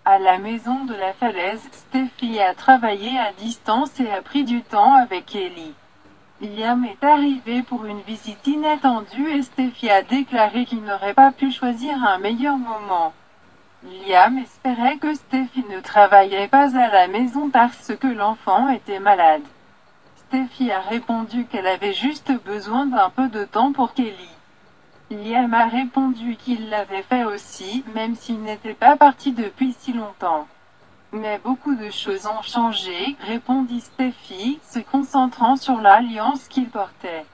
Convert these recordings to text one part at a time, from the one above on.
À la maison de la falaise, Steffi a travaillé à distance et a pris du temps avec Kelly. Liam est arrivé pour une visite inattendue et Steffi a déclaré qu'il n'aurait pas pu choisir un meilleur moment. Liam espérait que Steffi ne travaillait pas à la maison parce que l'enfant était malade. Steffi a répondu qu'elle avait juste besoin d'un peu de temps pour Kelly. Liam a répondu qu'il l'avait fait aussi, même s'il n'était pas parti depuis si longtemps. Mais beaucoup de choses ont changé, répondit Steffi, se concentrant sur l'alliance qu'il portait.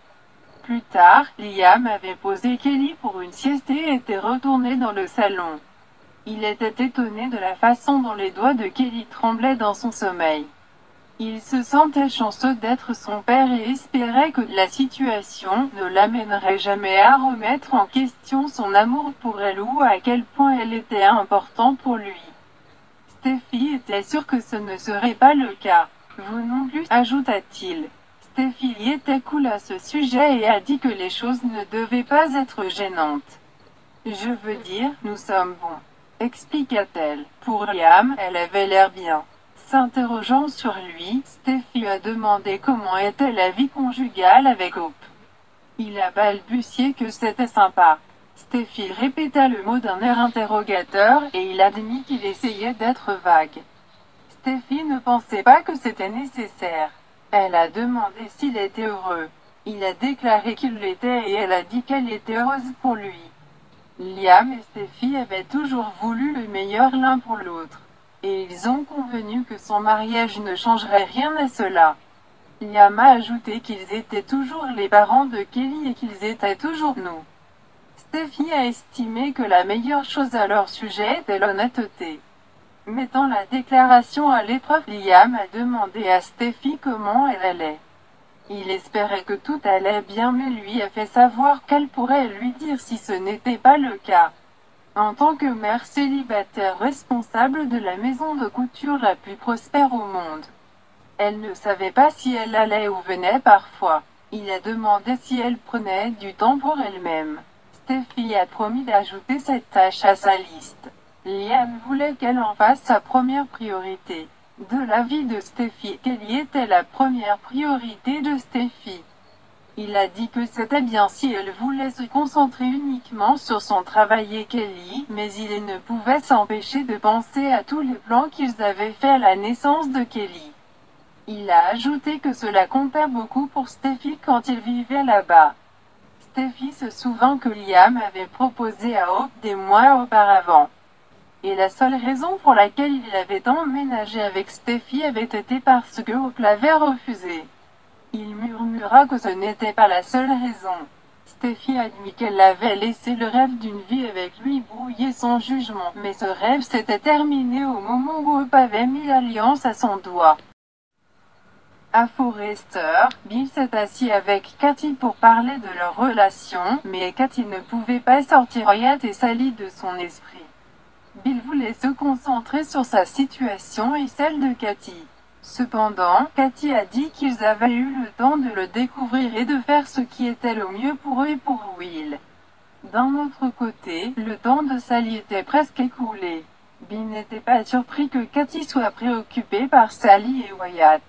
Plus tard, Liam avait posé Kelly pour une sieste et était retourné dans le salon. Il était étonné de la façon dont les doigts de Kelly tremblaient dans son sommeil. Il se sentait chanceux d'être son père et espérait que la situation ne l'amènerait jamais à remettre en question son amour pour elle ou à quel point elle était importante pour lui. Steffi était sûre que ce ne serait pas le cas. Vous non plus, ajouta-t-il. Steffi était cool à ce sujet et a dit que les choses ne devaient pas être gênantes. Je veux dire, nous sommes bons, expliqua-t-elle. Pour Liam, elle avait l'air bien. S'interrogeant sur lui, Steffi a demandé comment était la vie conjugale avec Hope. Il a balbutié que c'était sympa. Steffi répéta le mot d'un air interrogateur et il admit qu'il essayait d'être vague. Steffi ne pensait pas que c'était nécessaire. Elle a demandé s'il était heureux. Il a déclaré qu'il l'était et elle a dit qu'elle était heureuse pour lui. Liam et Steffi avaient toujours voulu le meilleur l'un pour l'autre. Et ils ont convenu que son mariage ne changerait rien à cela. Liam a ajouté qu'ils étaient toujours les parents de Kelly et qu'ils étaient toujours nous. Steffi a estimé que la meilleure chose à leur sujet était l'honnêteté. Mettant la déclaration à l'épreuve, Liam a demandé à Steffi comment elle allait. Il espérait que tout allait bien mais lui a fait savoir qu'elle pourrait lui dire si ce n'était pas le cas. En tant que mère célibataire responsable de la maison de couture la plus prospère au monde, elle ne savait pas si elle allait ou venait parfois. Il a demandé si elle prenait du temps pour elle-même. Steffi a promis d'ajouter cette tâche à sa liste. Liam voulait qu'elle en fasse sa première priorité. De l'avis de Steffi, Kelly était la première priorité de Steffi. Il a dit que c'était bien si elle voulait se concentrer uniquement sur son travail et Kelly, mais il ne pouvait s'empêcher de penser à tous les plans qu'ils avaient faits à la naissance de Kelly. Il a ajouté que cela comptait beaucoup pour Steffi quand il vivait là-bas. Steffi se souvint que Liam avait proposé à Hope des mois auparavant. Et la seule raison pour laquelle il avait emménagé avec Steffi avait été parce que Hope l'avait refusé. Il murmura que ce n'était pas la seule raison. Steffi admit qu'elle avait laissé le rêve d'une vie avec lui brouiller son jugement, mais ce rêve s'était terminé au moment où Hope avait mis l'alliance à son doigt. À Forrester, Bill s'est assis avec Katie pour parler de leur relation, mais Katie ne pouvait pas sortir Wyatt et Sally de son esprit. Bill voulait se concentrer sur sa situation et celle de Katie. Cependant, Katie a dit qu'ils avaient eu le temps de le découvrir et de faire ce qui était le mieux pour eux et pour Will. D'un autre côté, le temps de Sally était presque écoulé. Bill n'était pas surpris que Katie soit préoccupée par Sally et Wyatt.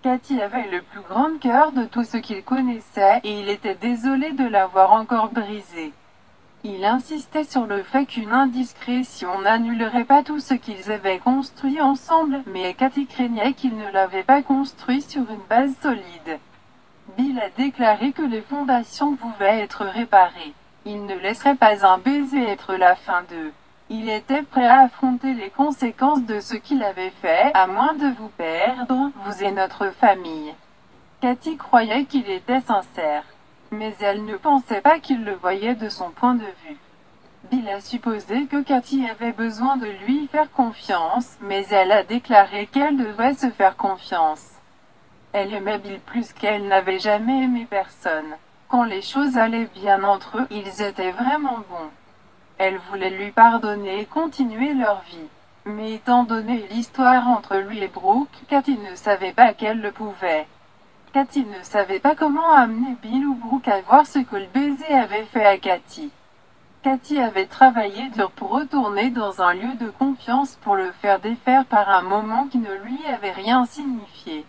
Katie avait le plus grand cœur de tout ce qu'il connaissait et il était désolé de l'avoir encore brisé. Il insistait sur le fait qu'une indiscrétion n'annulerait pas tout ce qu'ils avaient construit ensemble, mais Katie craignait qu'ils ne l'avaient pas construit sur une base solide. Bill a déclaré que les fondations pouvaient être réparées. Il ne laisserait pas un baiser être la fin d'eux. Il était prêt à affronter les conséquences de ce qu'il avait fait, à moins de vous perdre, vous et notre famille. Katie croyait qu'il était sincère. Mais elle ne pensait pas qu'il le voyait de son point de vue. Bill a supposé que Katie avait besoin de lui faire confiance, mais elle a déclaré qu'elle devait se faire confiance. Elle aimait Bill plus qu'elle n'avait jamais aimé personne. Quand les choses allaient bien entre eux, ils étaient vraiment bons. Elle voulait lui pardonner et continuer leur vie. Mais étant donné l'histoire entre lui et Brooke, Katie ne savait pas qu'elle le pouvait. Katie ne savait pas comment amener Bill ou Brooke à voir ce que le baiser avait fait à Katie. Cathy avait travaillé dur pour retourner dans un lieu de confiance pour le faire défaire par un moment qui ne lui avait rien signifié.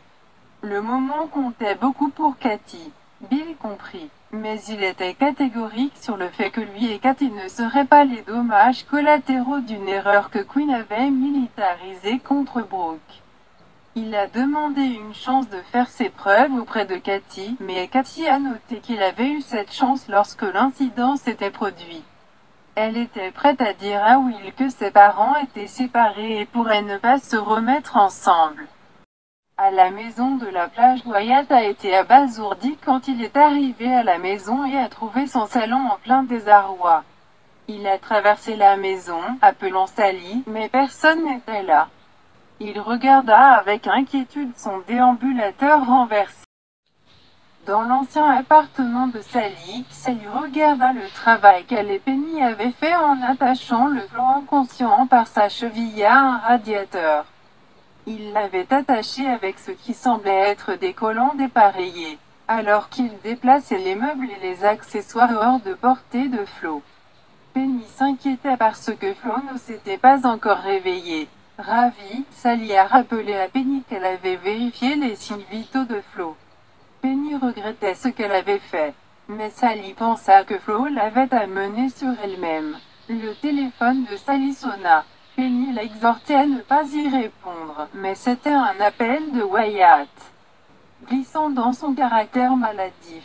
Le moment comptait beaucoup pour Cathy, Bill compris, mais il était catégorique sur le fait que lui et Cathy ne seraient pas les dommages collatéraux d'une erreur que Quinn avait militarisée contre Brooke. Il a demandé une chance de faire ses preuves auprès de Cathy, mais Cathy a noté qu'il avait eu cette chance lorsque l'incident s'était produit. Elle était prête à dire à Will que ses parents étaient séparés et pourraient ne pas se remettre ensemble. À la maison de la plage, Wyatt a été abasourdi quand il est arrivé à la maison et a trouvé son salon en plein désarroi. Il a traversé la maison, appelant Sally, mais personne n'était là. Il regarda avec inquiétude son déambulateur renversé. Dans l'ancien appartement de Sally regarda le travail qu'elle et Penny avaient fait en attachant le flot inconscient par sa cheville à un radiateur. Il l'avait attaché avec ce qui semblait être des collants dépareillés, alors qu'il déplaçait les meubles et les accessoires hors de portée de Flo. Penny s'inquiétait parce que Flo ne s'était pas encore réveillé. Ravie, Sally a rappelé à Penny qu'elle avait vérifié les signes vitaux de Flo. Penny regrettait ce qu'elle avait fait, mais Sally pensa que Flo l'avait amenée sur elle-même. Le téléphone de Sally sonna. Penny l'exhortait à ne pas y répondre, mais c'était un appel de Wyatt. Glissant dans son caractère maladif,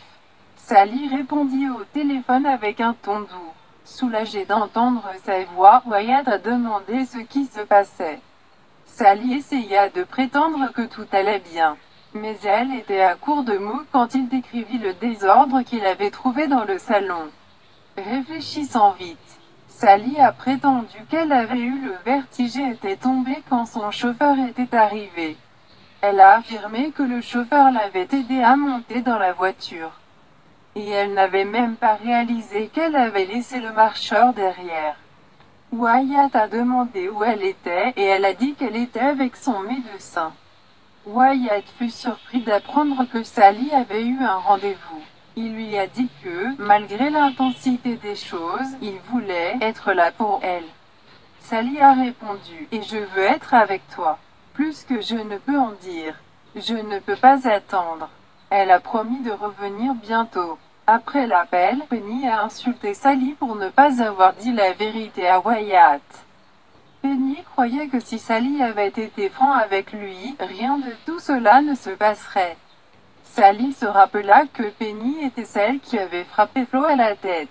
Sally répondit au téléphone avec un ton doux. Soulagé d'entendre sa voix, Wyatt a demandé ce qui se passait. Sally essaya de prétendre que tout allait bien, mais elle était à court de mots quand il décrivit le désordre qu'il avait trouvé dans le salon. Réfléchissant vite, Sally a prétendu qu'elle avait eu le vertige et était tombée quand son chauffeur était arrivé. Elle a affirmé que le chauffeur l'avait aidée à monter dans la voiture. Et elle n'avait même pas réalisé qu'elle avait laissé le marcheur derrière. Wyatt a demandé où elle était et elle a dit qu'elle était avec son médecin. Wyatt fut surpris d'apprendre que Sally avait eu un rendez-vous. Il lui a dit que, malgré l'intensité des choses, il voulait être là pour elle. Sally a répondu « Et je veux être avec toi. Plus que je ne peux en dire. Je ne peux pas attendre. » Elle a promis de revenir bientôt. Après l'appel, Penny a insulté Sally pour ne pas avoir dit la vérité à Wyatt. Penny croyait que si Sally avait été franc avec lui, rien de tout cela ne se passerait. Sally se rappela que Penny était celle qui avait frappé Flo à la tête.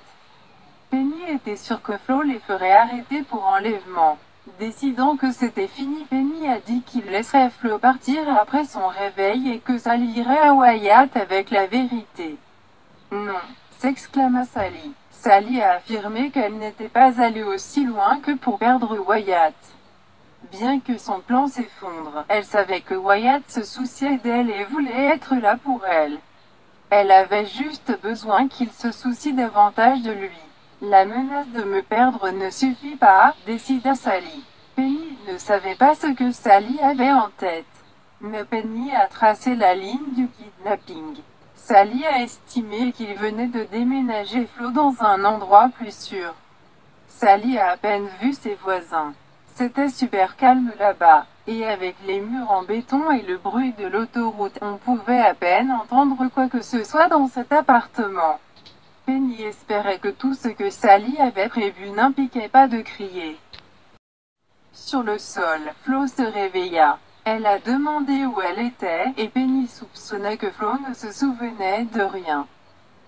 Penny était sûre que Flo les ferait arrêter pour enlèvement. Décidant que c'était fini, Penny a dit qu'il laisserait Flo partir après son réveil et que Sally irait à Wyatt avec la vérité. Non, s'exclama Sally. Sally a affirmé qu'elle n'était pas allée aussi loin que pour perdre Wyatt. Bien que son plan s'effondre, elle savait que Wyatt se souciait d'elle et voulait être là pour elle. Elle avait juste besoin qu'il se soucie davantage de lui. La menace de me perdre ne suffit pas, décida Sally. Penny ne savait pas ce que Sally avait en tête. Mais Penny a tracé la ligne du kidnapping. Sally a estimé qu'il venait de déménager Flo dans un endroit plus sûr. Sally a à peine vu ses voisins. C'était super calme là-bas, et avec les murs en béton et le bruit de l'autoroute, on pouvait à peine entendre quoi que ce soit dans cet appartement. Penny espérait que tout ce que Sally avait prévu n'impliquait pas de crier. Sur le sol, Flo se réveilla. Elle a demandé où elle était, et Penny soupçonnait que Flo ne se souvenait de rien.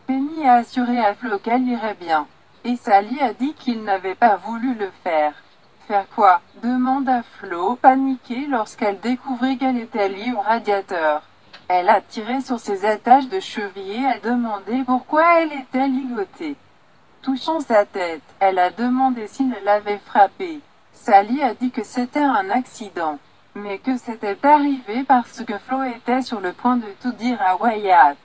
Penny a assuré à Flo qu'elle irait bien. Et Sally a dit qu'il n'avait pas voulu le faire. Faire quoi? Demanda Flo, paniquée lorsqu'elle découvrit qu'elle était liée au radiateur. Elle a tiré sur ses attaches de cheville et a demandé pourquoi elle était ligotée. Touchant sa tête, elle a demandé s'il l'avait frappée. Sally a dit que c'était un accident, mais que c'était arrivé parce que Flo était sur le point de tout dire à Wyatt.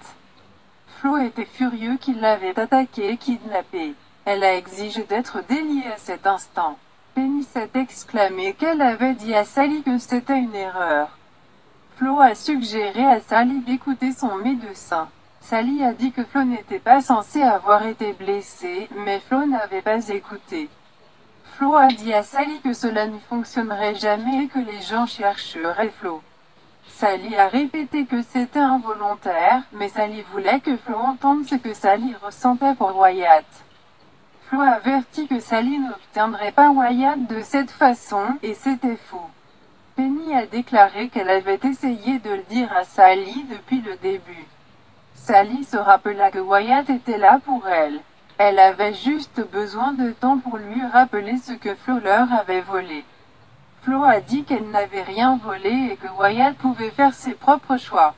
Flo était furieux qu'il l'avait attaqué et kidnappé. Elle a exigé d'être déliée à cet instant. Penny s'est exclamé qu'elle avait dit à Sally que c'était une erreur. Flo a suggéré à Sally d'écouter son médecin. Sally a dit que Flo n'était pas censé avoir été blessé, mais Flo n'avait pas écouté. Flo a dit à Sally que cela ne fonctionnerait jamais et que les gens chercheraient Flo. Sally a répété que c'était involontaire, mais Sally voulait que Flo entende ce que Sally ressentait pour Wyatt. Flo a averti que Sally n'obtiendrait pas Wyatt de cette façon, et c'était faux. Penny a déclaré qu'elle avait essayé de le dire à Sally depuis le début. Sally se rappela que Wyatt était là pour elle. Elle avait juste besoin de temps pour lui rappeler ce que Flo leur avait volé. Flo a dit qu'elle n'avait rien volé et que Wyatt pouvait faire ses propres choix.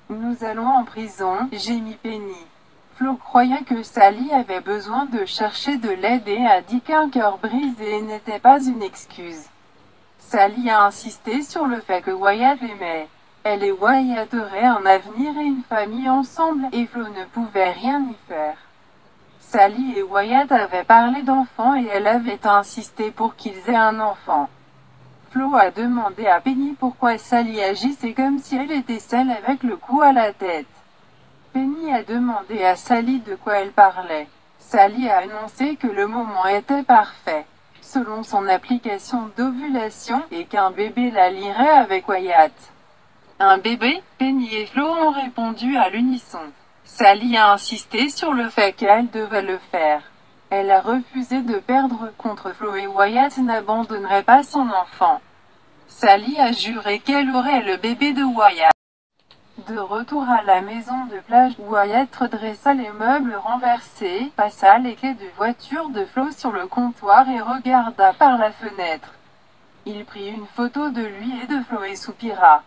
Nous allons en prison, gémit Penny. Flo croyait que Sally avait besoin de chercher de l'aide et a dit qu'un cœur brisé n'était pas une excuse. Sally a insisté sur le fait que Wyatt l'aimait. Elle et Wyatt auraient un avenir et une famille ensemble et Flo ne pouvait rien y faire. Sally et Wyatt avaient parlé d'enfants et elle avait insisté pour qu'ils aient un enfant. Flo a demandé à Penny pourquoi Sally agissait comme si elle était seule avec le coup à la tête. Penny a demandé à Sally de quoi elle parlait. Sally a annoncé que le moment était parfait, selon son application d'ovulation, et qu'un bébé la lierait avec Wyatt. Un bébé? Penny et Flo ont répondu à l'unisson. Sally a insisté sur le fait qu'elle devait le faire. Elle a refusé de perdre contre Flo et Wyatt n'abandonnerait pas son enfant. Sally a juré qu'elle aurait le bébé de Wyatt. De retour à la maison de plage, Wyatt redressa les meubles renversés, passa les clés de voiture de Flo sur le comptoir et regarda par la fenêtre. Il prit une photo de lui et de Flo et soupira.